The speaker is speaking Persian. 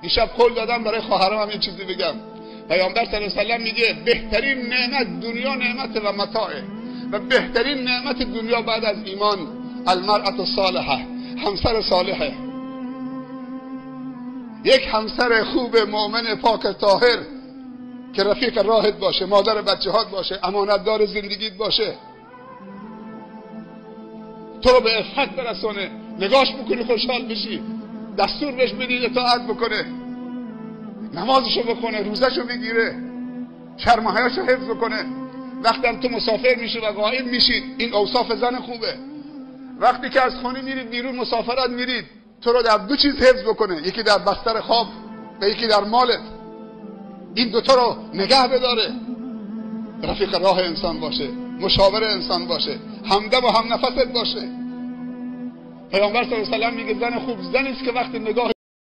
دیشب قول دادم برای خواهرام هم یه چیزی بگم. پیامبر صلی الله علیه و سلم میگه بهترین نعمت دنیا نعمت و متاعه، و بهترین نعمت دنیا بعد از ایمان المرأة الصالحه، همسر صالحه. یک همسر خوب مؤمن پاک طاهر که رفیق راهت باشه، مادر بچه‌هات باشه، امانتدار زندگیت باشه، تو رو به عفت برسونه، نگاش بکنی خوشحال بشی، دستور بهش بدی اطاعت بکنه، نمازشو بکنه، روزشو بگیره، شرم و حیاشو حفظ بکنه. وقتی هم تو مسافر میشی و غایب میشید، این اوصاف زن خوبه. وقتی که از خونه میرید بیرون مسافرت میرید، تو رو در دو چیز حفظ بکنه، یکی در بستر خواب و یکی در مالت. این دوتا رو نگه بداره. رفیق راه انسان باشه، مشاور انسان باشه، همدم و هم نفست باشه. پیامبر صلی الله علیه و سلم میگه زن خوب زنی است که وقتی نگاه